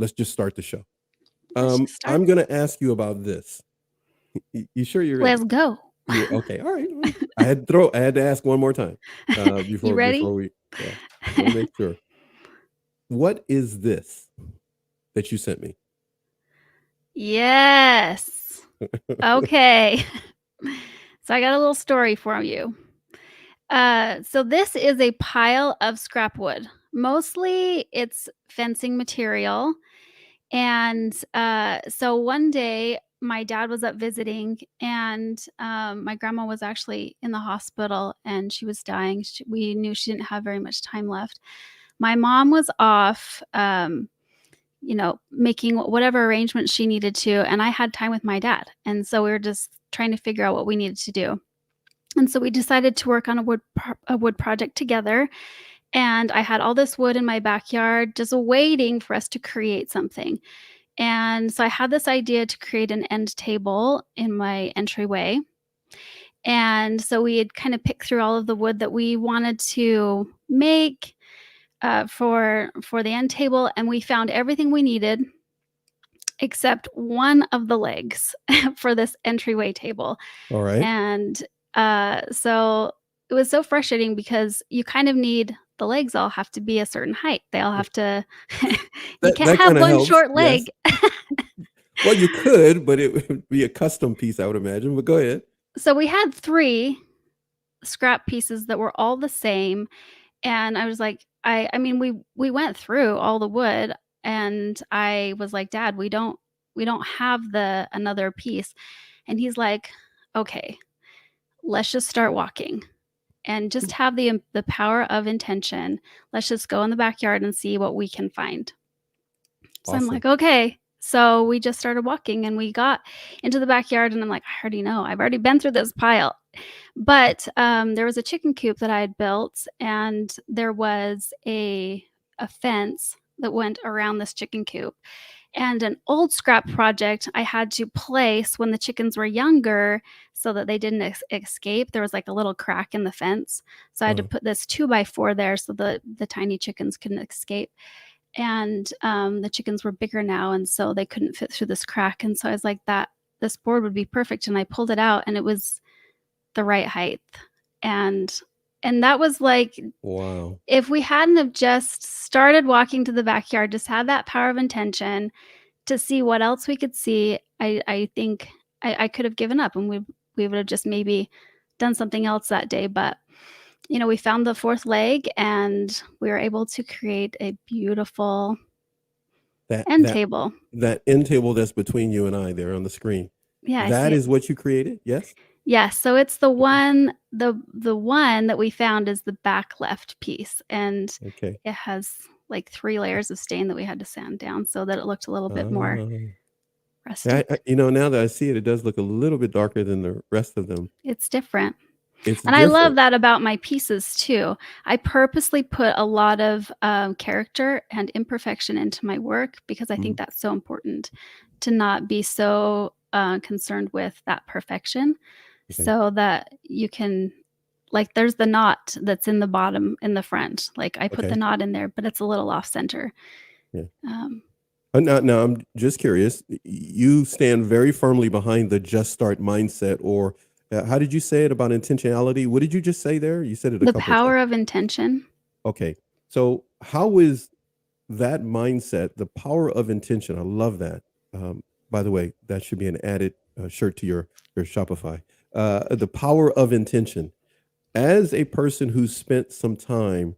let's just start the show. Let's just start. I'm going to ask you about this. You sure you're ready? Let's go. Yeah. Okay. All right. I had to ask one more time You ready? before we. Yeah. I want to make sure. What is this that you sent me? Yes. Okay. So I got a little story for you. So this is a pile of scrap wood. Mostly it's fencing material. And so one day my dad was up visiting, and my grandma was actually in the hospital and she was dying. We knew she didn't have very much time left. My mom was off, making whatever arrangements she needed to, and I had time with my dad. And so we were just trying to figure out what we needed to do. And so we decided to work on a wood project together. And I had all this wood in my backyard just waiting for us to create something. And so I had this idea to create an end table in my entryway. And so we had kind of picked through all of the wood that we wanted to make for the end table, and we found everything we needed except one of the legs for this entryway table. All right. And so it was so frustrating because you kind of need the legs all have to be a certain height. They all have to you can't have one helps. short leg. Yes. Well, you could, but it would be a custom piece, I would imagine. But go ahead. So we had 3 scrap pieces that were all the same. And I was like, I mean, we went through all the wood, and I was like, Dad, we don't have another piece. And he's like, okay, let's just start walking and just have the power of intention. Let's just go in the backyard and see what we can find. So Awesome. I'm like, okay. So we just started walking, and we got into the backyard, and I'm like, I already know. I've already been through this pile. But there was a chicken coop that I had built, and there was a fence that went around this chicken coop. And an old scrap project I had to place when the chickens were younger so that they didn't escape. There was like a little crack in the fence. So I had to put this 2x4 there so the tiny chickens couldn't escape. And the chickens were bigger now, and so they couldn't fit through this crack. And so I was like, this board would be perfect. And I pulled it out, and it was the right height. And that was like, wow. If we hadn't have just started walking to the backyard, just had that power of intention to see what else we could see, I think I could have given up, and we would have just maybe done something else that day. But we found the 4th leg, and we were able to create a beautiful end table. That end table that's between you and I there on the screen. Yeah, that is what you created. Yes. Yes. So it's the one the one that we found is the back left piece, and Okay. it has like 3 layers of stain that we had to sand down so that it looked a little bit more rustic. Now that I see it, it does look a little bit darker than the rest of them. It's different. I love that about my pieces too. I purposely put a lot of character and imperfection into my work because I think that's so important, to not be so concerned with that perfection. Okay. So that you can, like, there's the knot that's in the bottom in the front. Like I put the knot in there, but it's a little off center. Yeah. Now I'm just curious. You stand very firmly behind the just start mindset, or how did you say it about intentionality? What did you just say there? You said it a couple times. The power of intention. Okay. So how is that mindset, the power of intention? I love that. By the way, that should be an added shirt to your Shopify. The power of intention. As a person who spent some time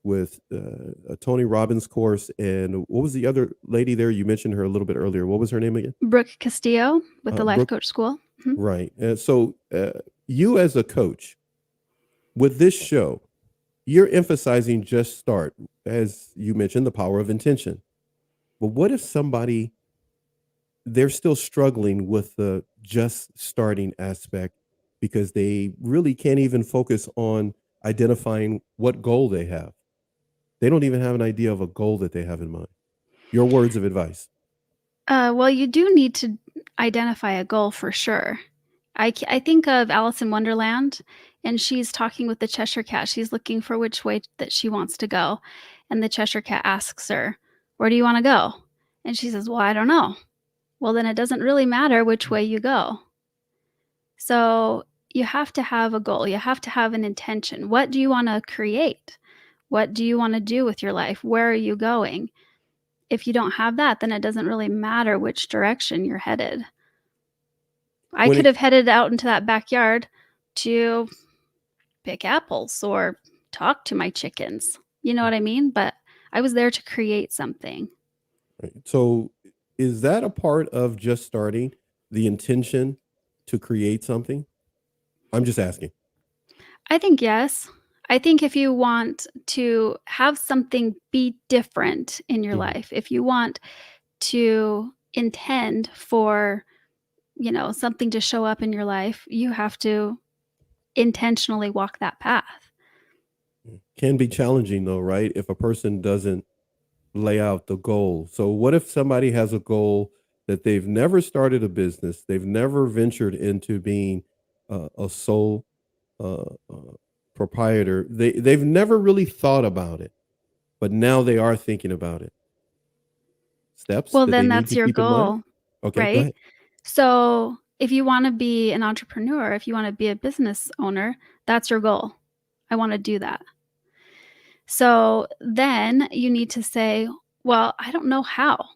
with a Tony Robbins course, and what was the other lady there? You mentioned her a little bit earlier. What was her name again? Brooke Castillo with the Life Coach School. Mm-hmm. Right. So you as a coach, with this show, you're emphasizing just start, as you mentioned, the power of intention. But what if somebody, they're still struggling with the just starting aspect because they really can't even focus on identifying what goal they have? They don't even have an idea of a goal that they have in mind. Your words of advice. Well, you do need to identify a goal for sure. I think of Alice in Wonderland, and she's talking with the Cheshire Cat. She's looking for which way that she wants to go. And the Cheshire Cat asks her, where do you want to go? And she says, "Well, I don't know." Well, then it doesn't really matter which way you go. So you have to have a goal. You have to have an intention. What do you want to create? What do you want to do with your life? Where are you going? If you don't have that, then it doesn't really matter which direction you're headed. I When could it have headed out into that backyard to pick apples or talk to my chickens. You know what I mean? But I was there to create something. Right. So is that a part of just starting, the intention to create something? I'm just asking. I think yes. I think if you want to have something be different in your Mhm. life, if you want to intend for, something to show up in your life, you have to intentionally walk that path. Can be challenging though, right? If a person doesn't lay out the goal. So what if somebody has a goal that they've never started a business, they've never ventured into being a sole proprietor, they've never really thought about it, but now they are thinking about it. Steps Well, that they then need that's to your keep in mind? goal, Okay, go right? ahead. So, if you wanna be an entrepreneur, if you wanna be a business owner, that's your goal. I wanna do that. So, then you need to say, "Well, I don't know how."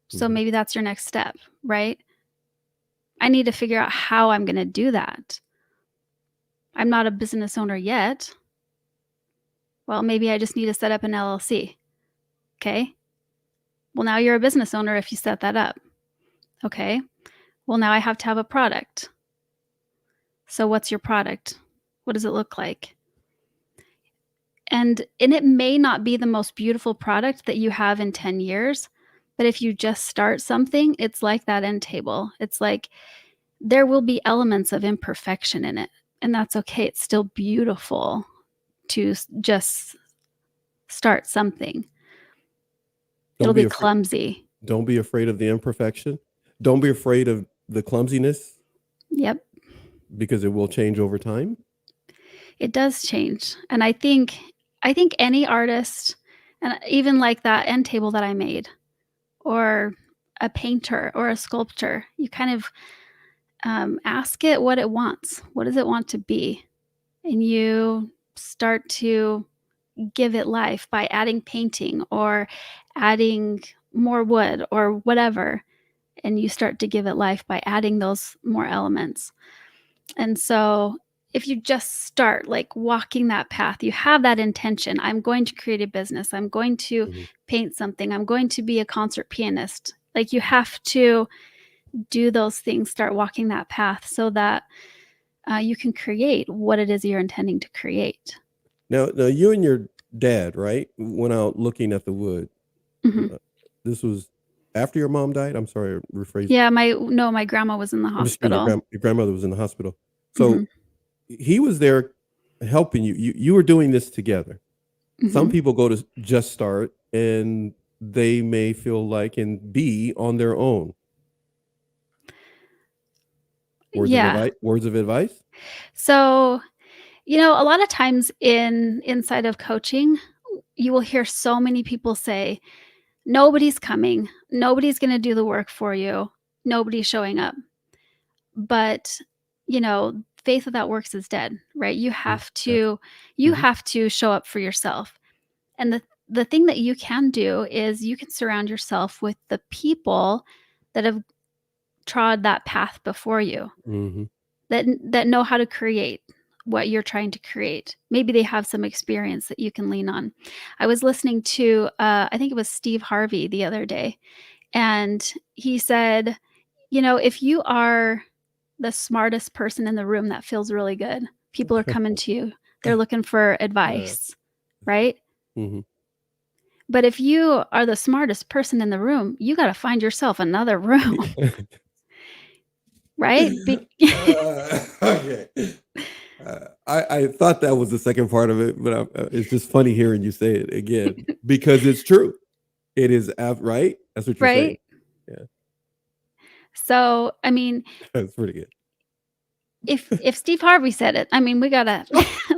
So Mhm. maybe that's your next step, right? I need to figure out how I'm gonna do that. I'm not a business owner yet. Well, maybe I just need to set up an LLC. Okay. Well, now you're a business owner if you set that up. Okay. Well, now I have to have a product. So what's your product? What does it look like? And it may not be the most beautiful product that you have in 10 years, but if you just start something, it's like that end table. It's like there will be elements of imperfection in it, and that's okay. It's still beautiful to just start something. Don't It'll be be afraid. clumsy. Don't be afraid of the imperfection. Don't be afraid of the clumsiness Yep, because it will change over time. it does change. And I think any artist, and even like that end table that I made, or a painter or a sculptor, you kind of ask it what it wants. What does it want to be? And you start to give it life by adding painting or adding more wood or whatever. And you start to give it life by adding those more elements. And so if you just start like walking that path, you have that intention. I'm going to create a business. I'm going to Mhm. paint something. I'm going to be a concert pianist. Like you have to do those things, start walking that path so that you can create what it is you're intending to create. Now, you and your dad, right, went out looking at the wood. Mhm. Uh, this was after your mom died. I'm sorry, rephrase. Yeah, my grandma was in the Excuse me, hospital. your grandmother was in the hospital. Mhm. So he was there helping you. You were doing this together. Some Mhm. people go to just start and they may feel like and be on their own. Words of Yeah. advice. Words of advice. So, a lot of times inside of coaching, you will hear so many people say, "Nobody's coming. Nobody's gonna do the work for you. Nobody's showing up." But, faith without works is dead, right? You Mm, have yes. to you Mhm. have to show up for yourself. And the thing that you can do is you can surround yourself with the people that have trod that path before you, Mhm. that know how to create what you're trying to create. Maybe they have some experience that you can lean on. I was listening to I think it was Steve Harvey the other day, and he said, if you are the smartest person in the room, that feels really good. People are coming to you. They're looking for Uh, advice, right? mhm. But if you are the smartest person in the room, you gotta find yourself another room, right? Okay. I thought that was the second part of it, but it's just funny hearing you say it again because it's true. It is right. That's what you're saying. Right? Yeah, So, I mean, that's pretty good. If Steve Harvey said it, I mean, we gotta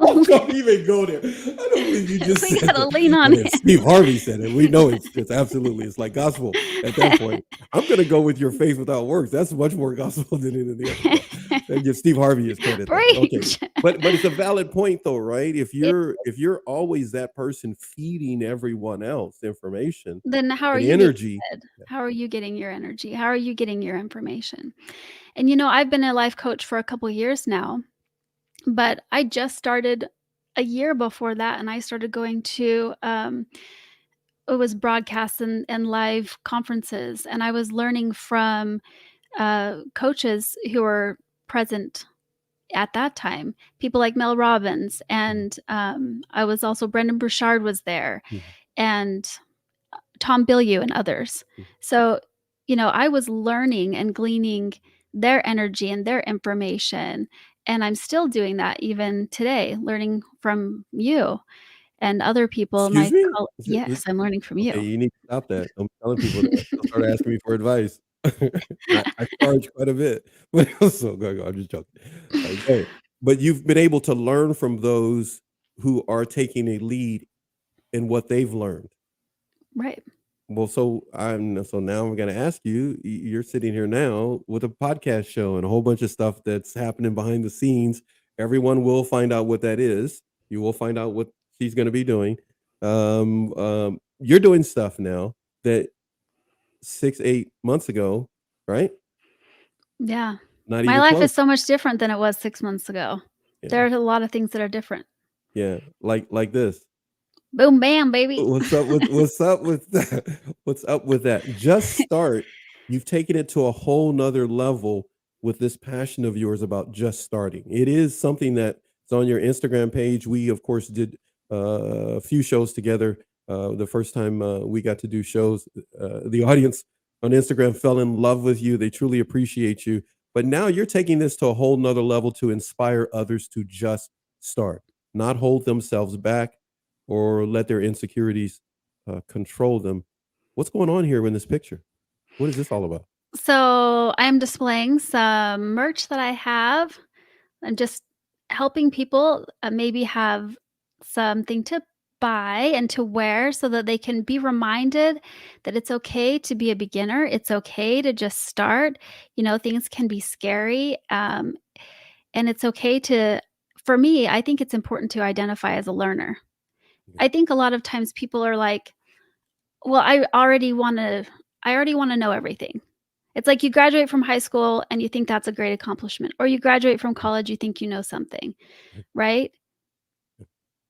Oh, don't even go there. I don't believe you just we said gotta that. lean on And then him. Steve Harvey said it. We know it's absolutely, it's like gospel at that point. I'm going to go with your faith without works. That's much more gospel than any of the other stuff. And give Steve Harvey his credit there. Okay. Preach. But it's a valid point though, right? If It you're always that person feeding everyone else information Then how are and you getting energy. fed? How are you getting your energy? How are you getting your information? And, you know, I've been a life coach for a couple years now, but I just started a year before that, and I started going to, it was broadcasts and live conferences, and I was learning from, coaches who were present at that time, people like Mel Robbins, Mhm, and, I was also Brendan Burchard was there, mhm, and Tom Bilyeu and others. mhm. So, you know, I was learning and gleaning their energy and their information, and I'm still doing that even today, learning from you and other people. Excuse me? Yes, I'm learning from Okay, you. you need to stop that. I'm telling people that. They'll start asking me for advice. I charge quite a bit, but so go, I'm just joking. Go ahead. But you've been able to learn from those who are taking a lead in what they've learned. Right. Well, so now I'm gonna ask you, you're sitting here now with a podcast show and a whole bunch of stuff that's happening behind the scenes. Everyone will find out what that is. You will find out what she's gonna be doing. You're doing stuff now that 6, 8 months ago, right? Yeah. Not My even life is close. so much different than it was 6 months ago. Yeah, There's a lot of things that are different. yeah, like this. Boom, bam, baby. What's up with that? What's up with that? Just start. You've taken it to a whole nother level with this passion of yours about just starting. It is something that's on your Instagram page. We of course did a few shows together. The first time we got to do shows, the audience on Instagram fell in love with you. They truly appreciate you. But now you're taking this to a whole nother level to inspire others to just start, not hold themselves back or let their insecurities control them. What's going on here in this picture? What is this all about? So, I'm displaying some merch that I have. I'm just helping people, maybe have something to buy and to wear so that they can be reminded that it's okay to be a beginner. It's okay to just start. You know, things can be scary, and it's okay to for me, I think it's important to identify as a learner. Yeah. I think a lot of times people are like, "Well, I already wanna know everything." It's like you graduate from high school and you think that's a great accomplishment, or you graduate from college, you think you know something, right?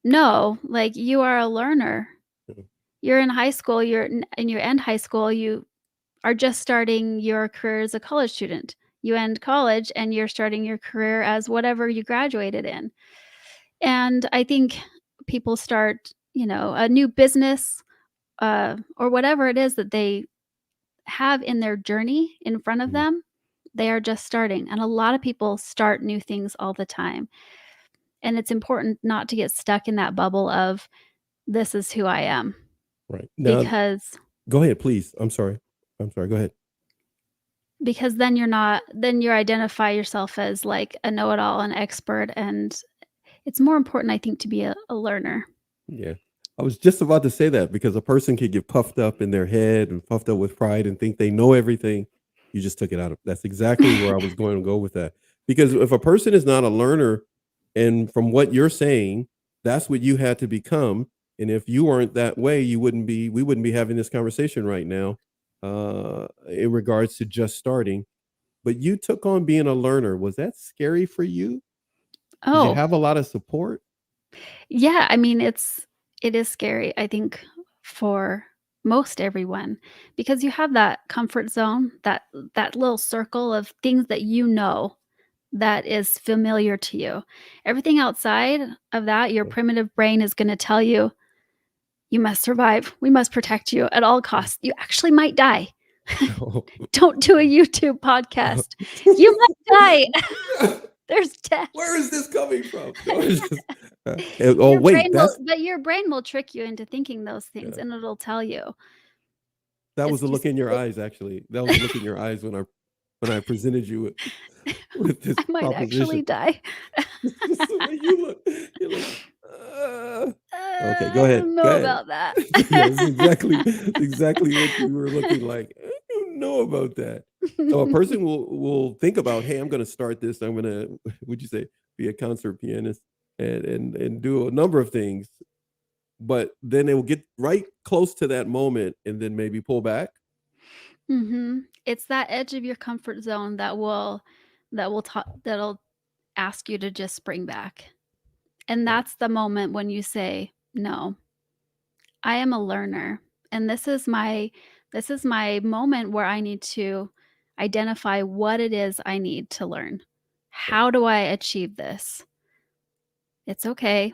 No, like, you are a learner. You're in high school, you end high school, you are just starting your career as a college student. You end college and you're starting your career as whatever you graduated in. And I think people start, you know, a new business, or whatever it is that they have in their journey in front of Mhm. them, they are just starting. And a lot of people start new things all the time. And it's important not to get stuck in that bubble of this is who I am Right. Now, because go ahead, please. I'm sorry. I'm sorry. Go ahead. then you're not then you identify yourself as like a know-it-all, an expert, and it's more important, I think, to be a learner. Yeah. I was just about to say that because a person could get puffed up in their head and puffed up with pride and think they know everything. You just took it out of that's exactly where I was going to go with that. Because if a person is not a learner, and from what you're saying, that's what you had to become. And if you weren't that way, we wouldn't be having this conversation right now, in regards to just starting. But you took on being a learner. Was that scary for you? Did you Oh, have a lot of support? yeah, I mean, it is scary, I think, for most everyone because you have that comfort zone, that little circle of things that you know that is familiar to you. Everything outside of that, your primitive brain is gonna tell you, "You must survive. We must protect you at all costs. You actually might die. Don't do a YouTube podcast. You might die. There's death." Where is this coming from? No, it's just, oh, wait, that's Your brain will trick you into thinking those things, yeah, and it'll tell you. that was It's the look just in your it eyes, actually. That was the look in your eyes when I when I presented you with this I might actually proposition. die. Just the way you look, you're like, okay, go I ahead, don't go know ahead. about that. Yeah, it's exactly what you were looking like. I don't know about that. So a person will think about, hey, I'm going to start this. I'm going to, would you say, be a concert pianist and do a number of things, but then they will get right close to that moment and then maybe pull back. It's that edge of your comfort zone that'll ask you to just spring back. And Right. that's the moment when you say, "No, I am a learner, and this is my moment where I need to identify what it is I need to learn. Right. How do I achieve this? It's okay.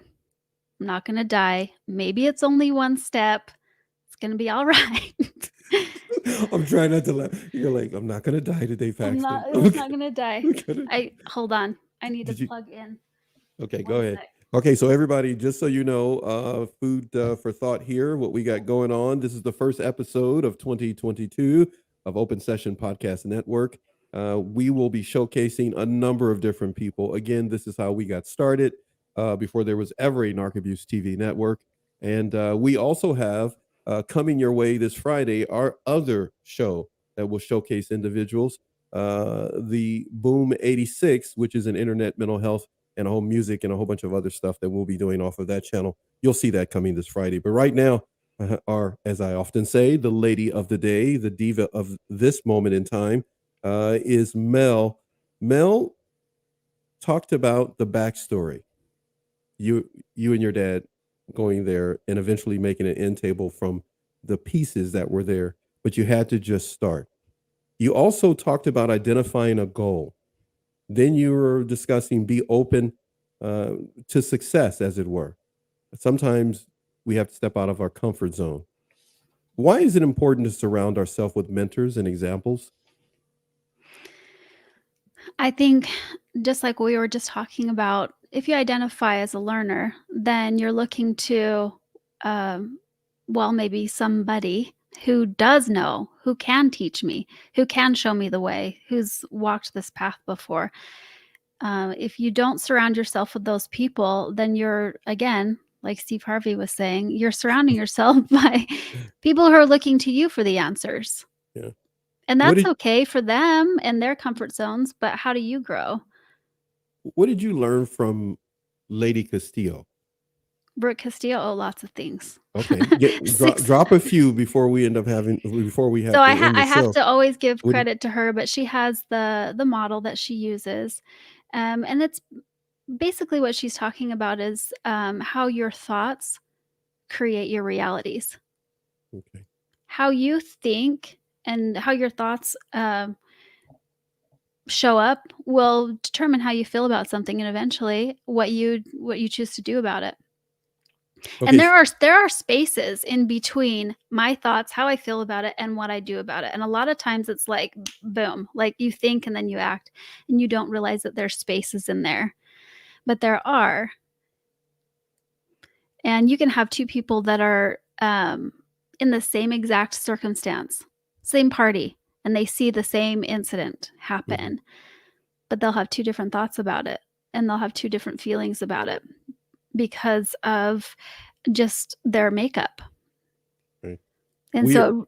I'm not gonna die. Maybe it's only one step. It's gonna be all right." I'm trying not to laugh. You're like, I'm not going to die today, Paxton. I'm not gonna die. I'm gonna, I hold on. I need to did you? plug in. Okay, go One ahead. sec. Okay, so everybody, just so you know, food for thought here, what we got going on. This is the first episode of 2022 of Open Session Podcast Network. We will be showcasing a number of different people. Again, this is how we got started before there was ever a Narc Abuse TV network. And we also have coming your way this Friday our other show that will showcase individuals, the Boom 86, which is an internet mental health and a whole music and a whole bunch of other stuff that we'll be doing off of that channel. You'll see that coming this Friday. But right now, our, as I often say, the lady of the day, the diva of this moment in time, is Mel. Mel talked about the backstory. You and your dad going there and eventually making an end table from the pieces that were there, but you had to just start. You also talked about identifying a goal. Then you were discussing be open uh, to success, as it were. Sometimes we have to step out of our comfort zone. Why is it important to surround ourselves with mentors and examples? I think just like we were just talking about, if you identify as a learner, then you're looking to, um, well, maybe somebody who does know, who can teach me, who can show me the way, who's walked this path before. If you don't surround yourself with those people, then you're, again, like Steve Harvey was saying, you're surrounding yourself by people who are looking to you for the answers. Yeah. And What that's did okay for them and their comfort zones, but how do you grow? What did you learn from Lady Castillo? Brooke Castillo, oh, lots of things. Okay, Six. drop a few before we end up having before we So have to I end the I have show. to always give What did, credit to her, but she has the model that she uses, and it's basically what she's talking about is, how your thoughts create your realities. okay. How you think and how your thoughts, show up will determine how you feel about something and eventually what you choose to do about it. And Okay. there are spaces in between my thoughts, how I feel about it, and what I do about it. And a lot of times it's like boom, like you think and then you act, and you don't realize that there's spaces in there. But there are. And you can have two people that are in the same exact circumstance, same party, and they see the same incident Mhm. happen, but they'll have two different thoughts about it and they'll have two different feelings about it because of just their makeup. Right. And We so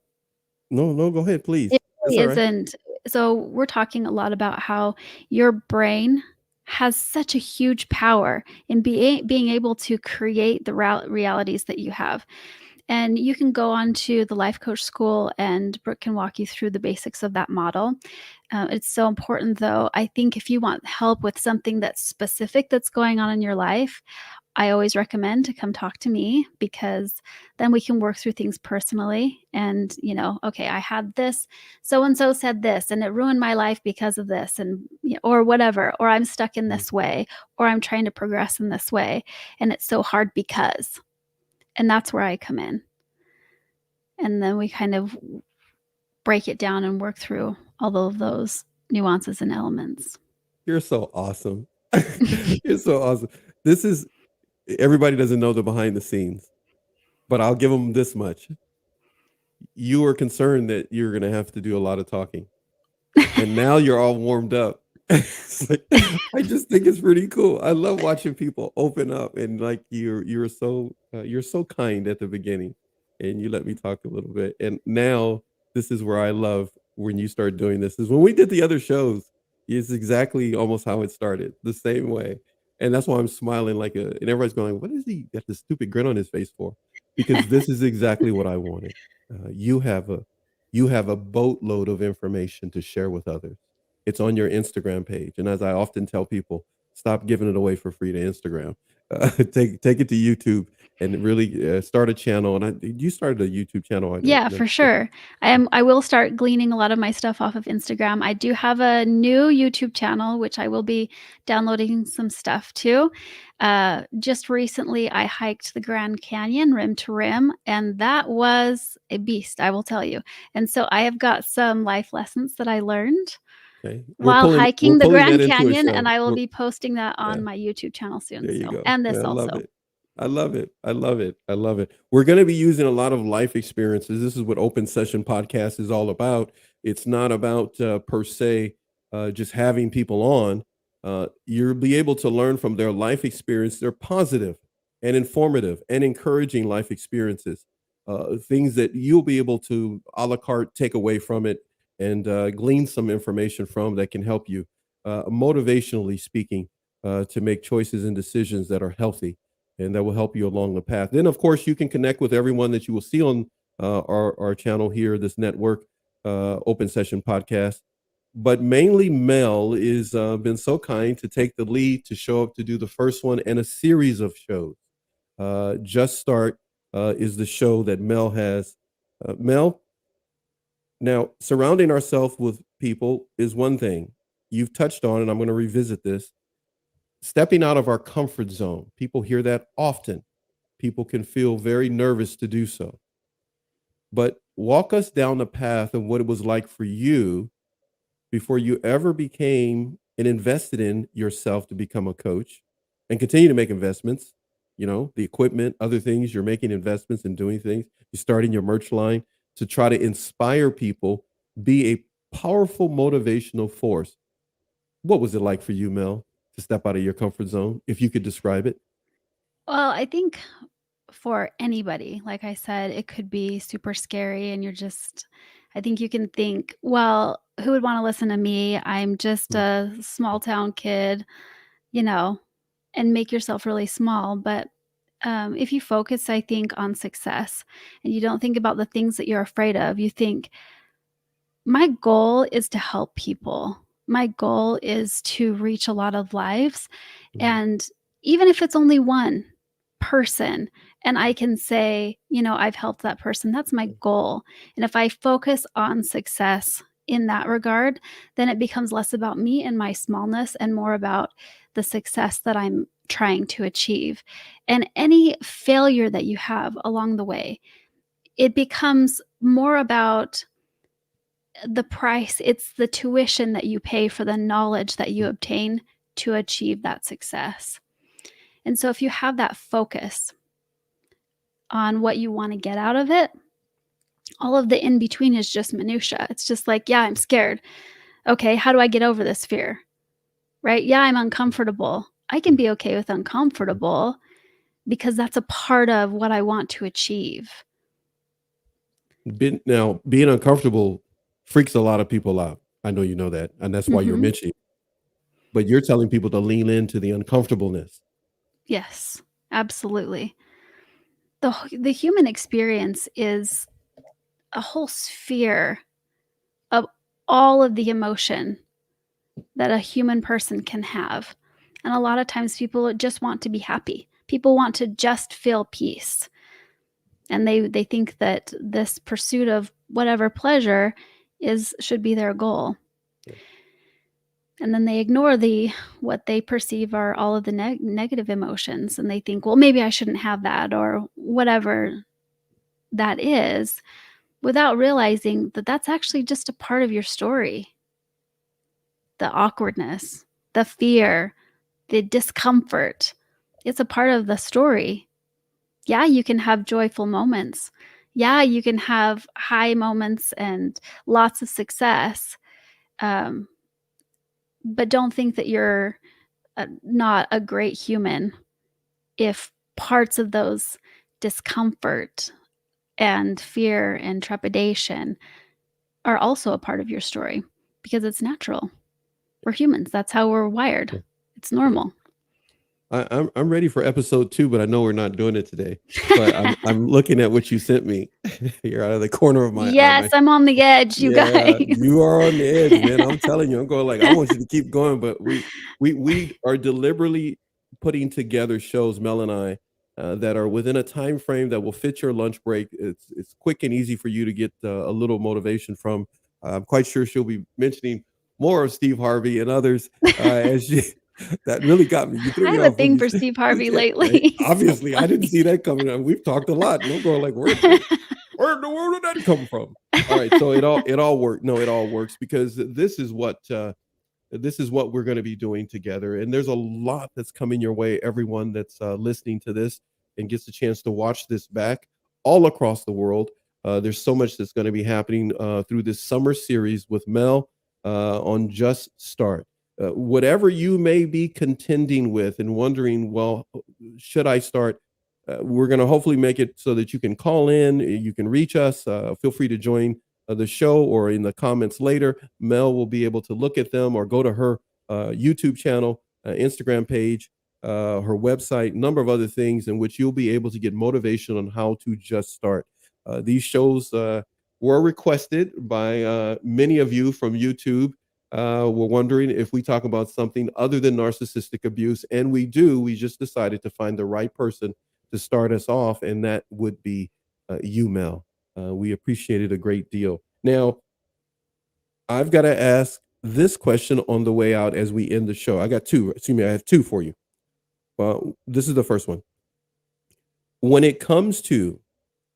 no, go ahead, it please. That's really all right. isn't. So we're talking a lot about how your brain has such a huge power in being able to create the realities that you have. And you can go on to the life coach school and Brooke can walk you through the basics of that model. It's so important though. I think if you want help with something that's specific that's going on in your life, I always recommend to come talk to me because then we can work through things personally and, okay, I had this, so and so said this and it ruined my life because of this and or whatever, or I'm stuck in Mhm. this way, or I'm trying to progress in this way and it's so hard because. And that's where I come in. And then we kind of break it down and work through all of those nuances and elements. You're so awesome. You're so awesome. This is everybody doesn't know the behind the scenes, but I'll give them this much. You were concerned that you're going to have to do a lot of talking. and now you're all warmed up. It's like, I just think it's pretty cool. I love watching people open up, and like you're so kind at the beginning, and you let me talk a little bit. And now this is where I love when you start doing this. Is when we did the other shows. Is exactly almost how it started, the same way. And that's why I'm smiling like a, and everybody's going, "What is he got this stupid grin on his face for?" Because this is exactly what I wanted. You have a boatload of information to share with others. It's on your Instagram page, and as I often tell people, stop giving it away for free to Instagram. Take it to YouTube and really start a channel. And you started a YouTube channel. I don't Yeah, know. for sure. I will start gleaning a lot of my stuff off of Instagram. I do have a new YouTube channel, which I will be downloading some stuff to. Just recently, I hiked the Grand Canyon rim to rim, and that was a beast, I will tell you. And so I have got some life lessons that I learned Okay, while we're hiking the pulling that Grand into a Canyon, and show. I will be posting that Yeah. on my YouTube channel soon. There you So, go. and Yeah, this I love also. it. I love it. I love it. I love it. We're going to be using a lot of life experiences. This is what Open Session Podcast is all about. It's not about per se just having people on. You'll be able to learn from their life experience. They're positive and informative and encouraging life experiences. Things that you'll be able to a la carte take away from it and glean some information from that can help you, motivationally speaking, to make choices and decisions that are healthy and that will help you along the path. Then, of course, you can connect with everyone that you will see on our channel here, this network, Open Session Podcast. But mainly, Mel is been so kind to take the lead to show up to do the first one in a series of shows. Just Start is the show that Mel has. Mel, now surrounding ourselves with people is one thing. You've touched on, and I'm going to revisit this, stepping out of our comfort zone. People hear that often. People can feel very nervous to do so. But walk us down the path of what it was like for you before you ever became and invested in yourself to become a coach and continue to make investments, the equipment, other things, you're making investments and doing things. You're starting your merch line to try to inspire people, be a powerful motivational force. What was it like for you, Mel, to step out of your comfort zone, if you could describe it? Well, I think for anybody, like I said, it could be super scary, and I think you can think, well, who would want to listen to me? I'm just Mm, a small town kid, you know, and make yourself really small. But if you focus, I think, on success and you don't think about the things that you're afraid of, you think, my goal is to help people. My goal is to reach a lot of lives. mm, And even if it's only one person, and I can say, I've helped that person, that's my mm, goal. And if I focus on success in that regard, then it becomes less about me and my smallness and more about the success that I'm trying to achieve. And any failure that you have along the way, it becomes more about the price, it's the tuition that you pay for the knowledge that you mm. obtain to achieve that success. And so if you have that focus on what you want to get out of it, all of the in between is just minutia. It's just like, yeah, I'm scared. Okay, how do I get over this fear? Right? Yeah, I'm uncomfortable. I can be okay with uncomfortable because that's a part of what I want to achieve. Now, being uncomfortable freaks a lot of people out. I know you know that, and that's why you're Mhm. mentioning. But you're telling people to lean into the uncomfortableness. Yes, absolutely. The human experience is a whole sphere of all of the emotion that a human person can have. And a lot of times people just want to be happy. People want to just feel peace. And they think that this pursuit of whatever pleasure is should be their goal. Yeah. And then they ignore what they perceive are all of the negative emotions, and they think, well, maybe I shouldn't have that or whatever that is, without realizing that that's actually just a part of your story. The awkwardness, the fear, the discomfort. It's a part of the story. Yeah, you can have joyful moments. Yeah, you can have high moments and lots of success. Um, but don't think that you're not a great human if parts of those discomfort and fear and trepidation are also a part of your story, because it's natural. We're humans. That's how we're wired. Yeah. It's Yeah. normal. I'm ready for episode 2, but I know we're not doing it today. But I'm looking at what you sent me. You're out of the corner of my eye. Yes, I'm on the edge, you Yeah, guys. you are on the edge, man. I'm telling you, I'm going like I want you to keep going, but we are deliberately putting together shows, Mel and I, that are within a time frame that will fit your lunch break. It's quick and easy for you to get a little motivation from. I'm quite sure she'll be mentioning more of Steve Harvey and others as she. That really got me. You threw I me have a off when thing you for said, Steve Harvey yeah, right. lately, so Obviously, I didn't see that coming. And we've talked a lot, and I'm going like, where in the world did that come from? All right, so it all worked. No, it all works because this is what we're going to be doing together. And there's a lot that's coming your way. Everyone that's listening to this and gets a chance to watch this back all across the world. There's so much that's going to be happening through this summer series with Mel on Just Start. Whatever you may be contending with and wondering, well, should I start? We're going to hopefully make it so that you can call in, you can reach us. Feel free to join the show or in the comments later. Mel will be able to look at them or go to her YouTube channel, Instagram page, her website, number of other things in which you'll be able to get motivation on how to just start. These shows were requested by many of you from YouTube. We're wondering if we talk about something other than narcissistic abuse, and we do. We just decided to find the right person to start us off, and that would be you, Mel. We appreciate it a great deal. Now, I've got to ask this question on the way out as we end the show. I got two. Excuse me, I have two for you. This is the first one. When it comes to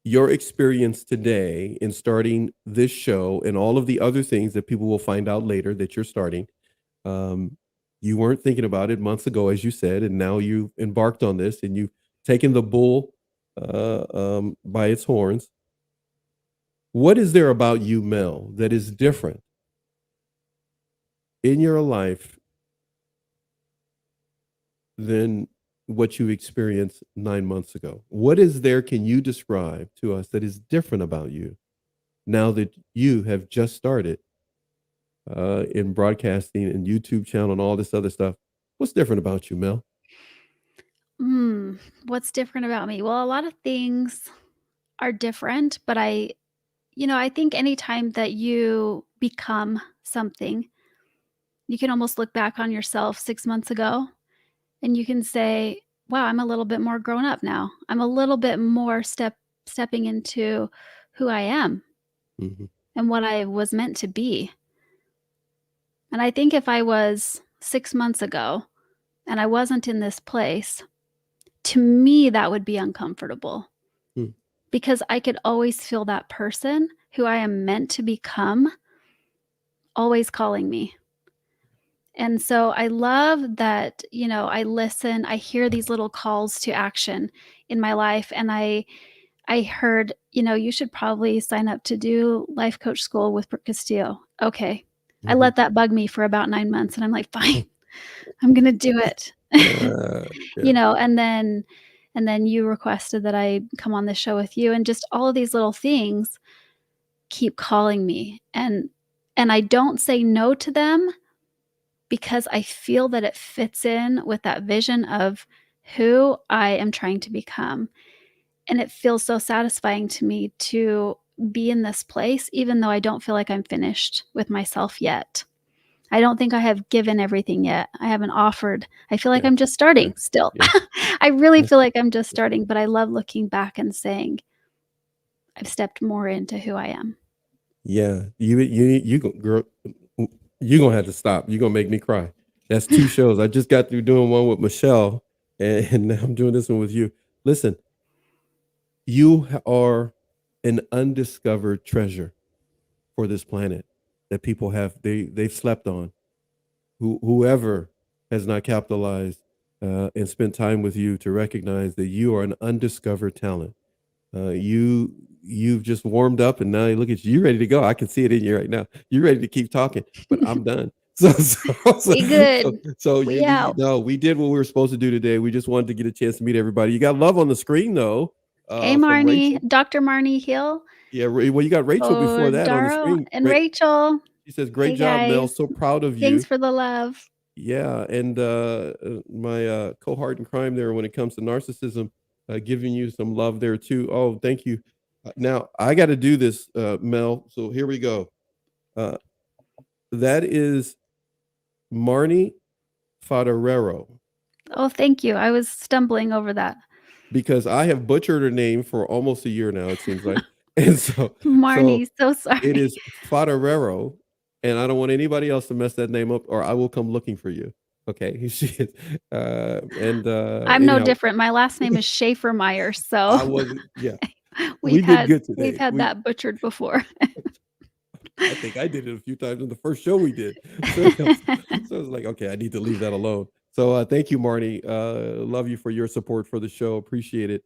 your experience today in starting this show and all of the other things that people will find out later that you're starting, um, you weren't thinking about it months ago, as you said, and now you've embarked on this and you've taken the bull by its horns. What is there about you, Mel, that is different in your life than what you experienced 9 months ago? What is there, can you describe to us, that is different about you now that you have just started in broadcasting and YouTube channel and all this other stuff? What's different about you, Mel? Mm, what's different about me? Well, a lot of things are different, but I think anytime that you become something, you can almost look back on yourself 6 months ago and you can say, "Wow, I'm a little bit more grown up now. I'm a little bit more stepping into who I am Mhm. and what I was meant to be." And I think if I was 6 months ago and I wasn't in this place, to me that would be uncomfortable Mm. because I could always feel that person who I am meant to become always calling me. And so I love that, I listen, I hear these little calls to action in my life. And I heard, you should probably sign up to do life coach school with Brooke Castillo. Okay. I Mhm. let that bug me for about 9 months and I'm like, fine, I'm gonna do it. Yeah. And then you requested that I come on the show with you, and just all of these little things keep calling me. And I don't say no to them because I feel that it fits in with that vision of who I am trying to become. And it feels so satisfying to me to be in this place, even though I don't feel like I'm finished with myself yet. I don't think I have given everything yet. I haven't offered. I feel like Yeah. I'm just Yeah. starting still. Yeah. I really Yeah. feel like I'm just starting, but I love looking back and saying, I've stepped more into who I am. Yeah, girl, you gonna have to stop. You gonna make me cry. That's two shows. I just got through doing one with Michelle, and now I'm doing this one with you. Listen, are an undiscovered treasure for this planet that people they've slept on. Whoever has not capitalized and spent time with you to recognize that you are an undiscovered talent. You've just warmed up, and now look at you. You're ready to go. I can see it in you right now. You're ready to keep talking, but I'm done. We good. So We you out. know, we did what we were supposed to do today. We just wanted to get a chance to meet everybody. You got love on the screen though, Hey, from Marnie, Rachel. Dr. Marnie Hill, Yeah, well, you got Rachel before that on the Daro, screen. and Great. Rachel. She says, "Great Hey, job, Mel. guys. So proud of Thanks you." for the love. Yeah, and my cohort in crime there when it comes to narcissism, giving you some love there too. Oh, thank you. Now I got to do this, Mel. So here we go. Uh, that is Marnie Fodorero, Oh, thank you. I was stumbling over that. because I have butchered her name for almost a year now. It seems like, and so Marnie, so it sorry. is Fodorero, and I don't want anybody else to mess that name up, or I will come looking for you. Okay, she is, and I'm no anyhow, different. My last name is Schaefer-Meyer, so I wasn't. Yeah, we've we did had good we've today. had that butchered before. I think I did it a few times in the first show we did. So, anyhow, so I was like, okay, I need to leave that alone. So thank you, Marnie. Love you for your support for the show. Appreciate it.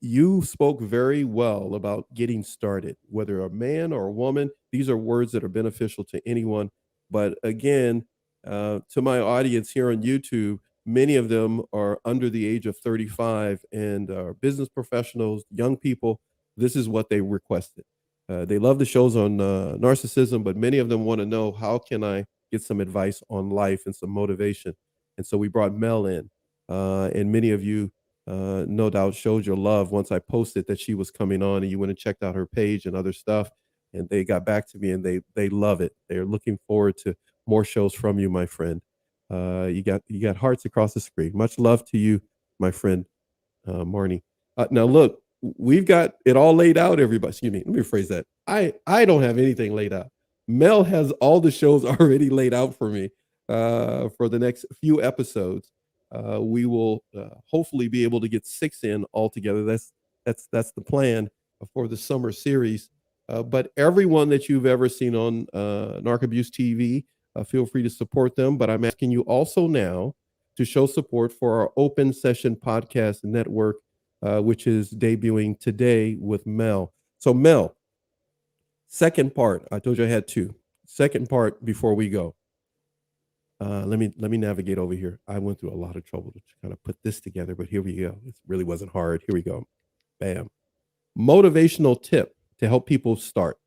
You spoke very well about getting started, whether a man or a woman. These are words that are beneficial to anyone. But again, to my audience here on YouTube, many of them are under the age of 35 and are business professionals, young people. This is what they requested. They love the shows on narcissism, but many of them want to know, how can I get some advice on life and some motivation? And so we brought Mel in, and many of you, no doubt, showed your love once I posted that she was coming on, and you went and checked out her page and other stuff. And they got back to me, and they love it. They're looking forward to more shows from you, my friend. You got hearts across the screen. Much love to you, my friend, Marnie. Now look, we've got it all laid out. Everybody, excuse me. Let me rephrase that. I don't have anything laid out. Mel has all the shows already laid out for me for the next few episodes. We will hopefully be able to get 6 in altogether. That's the plan for the summer series. But everyone that you've ever seen on Narc Abuse TV, feel free to support them. But I'm asking you also now to show support for our Open Session Podcast Network, which is debuting today with Mel. So, Mel, second part. I told you I had two. Second part before we go. Let me navigate over here. I went through a lot of trouble to kind of put this together, but here we go. It really wasn't hard. Here we go. Bam. Motivational tip to help people start.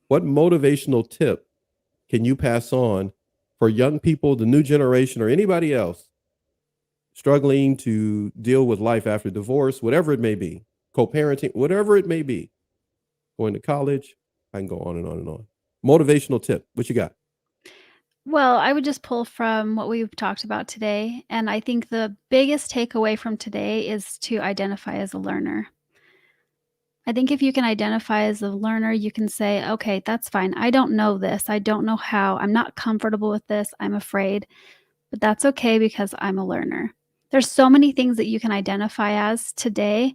What motivational tip can you pass on for young people, the new generation, or anybody else struggling to deal with life after divorce, whatever it may be, co-parenting, whatever it may be, going to college? I can go on and on and on. Motivational tip. What you got? Well, I would just pull from what we've talked about today, and I think the biggest takeaway from today is to identify as a learner. I think if you can identify as a learner, you can say, "Okay, that's fine. I don't know this. I don't know how. I'm not comfortable with this. I'm afraid, but that's okay because I'm a learner." There's so many things that you can identify as today.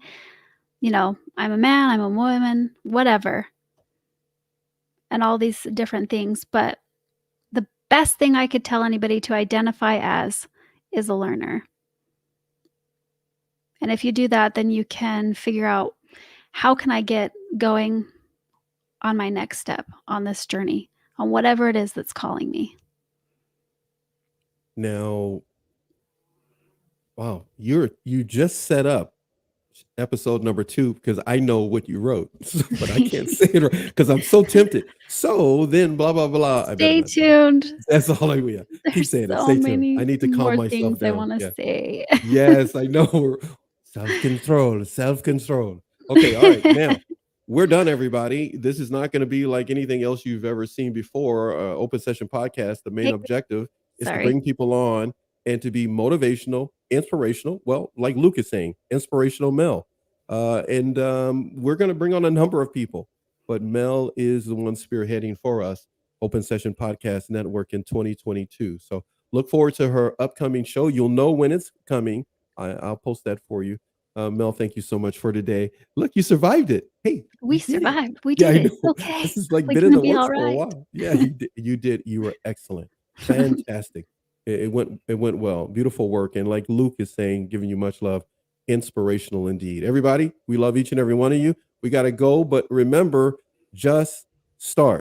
I'm a man, I'm a woman, whatever, and all these different things, but the best thing I could tell anybody to identify as is a learner. And if you do that, then you can figure out, how can I get going on my next step on this journey, on whatever it is that's calling me. Now, wow, you just set up episode number 2 because I know what you wrote, but I can't say it because I'm so tempted. So then, blah blah blah. I better Stay not do it. tuned. That's all I. Yeah, keep There's saying it. so Stay tuned. I many need to calm more myself things I down. want to Yeah. say. Yes, I know. Self control. Self control. Okay. All right. Now we're done, everybody. This is not going to be like anything else you've ever seen before. Open Session Podcast. The main Hey, objective is to sorry. bring people on and to be motivational, inspirational. Well, like Luke is saying, inspirational Mel. And we're going to bring on a number of people, but Mel is the one spearheading for us, Open Session Podcast Network in 2022. So look forward to her upcoming show. You'll know when it's coming. I'll post that for you. Mel, thank you so much for today. Look, you survived it. Hey, We you did it. survived. We Yeah, did I it. It's know. okay. This is like We're been in gonna the be works all for a right. while. Yeah, you did. You did. You were excellent. Fantastic. It went well. Beautiful work. And like Luke is saying, giving you much love. inspirational indeed. Everybody, we love each and every one of you. We got to go, but remember, just start.